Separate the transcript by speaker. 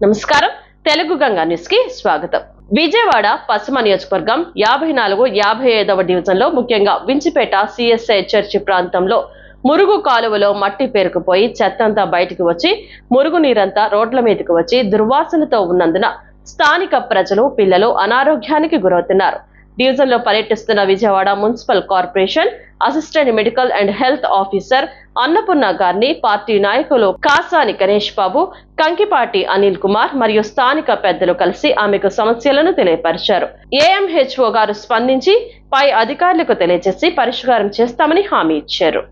Speaker 1: నమస్కారం తెలుగు గంగా న్యూస్ కి స్వాగతం. విజయవాడ పశ్చిమ నియోజకవర్గం 54, 55వ డివిజన్లో ముఖ్యంగా వించిపేట సిఎస్ఐ చర్చి ప్రాంతంలో మురుగు కాలువలో మట్టి పేరుకుపోయి చెత్తంతా బయటికి వచ్చి మురుగు నీరంతా రోడ్ల మీదకి వచ్చి దుర్వాసనతో ఉన్నందున స్థానిక ప్రజలు పిల్లలు అనారోగ్యానికి గురవుతున్నారు. డివిజన్ లో పర్యటిస్తున్న Vijayawada municipal corporation assistant medical and health officer Annapurna గారిని పార్టీ నాయకులు కాసాని గణేష్ బాబు, కంకిపాటి అనిల్ కుమార్ మరియు స్థానిక పెద్దలు కలిసి ఆమెకు సమస్యలను తెలియపరిచారు. ఏఎంహెచ్ఓ గారు స్పందించి పై అధికారులకు తెలియజేసి పరిష్కారం చేస్తామని హామీ ఇచ్చారు.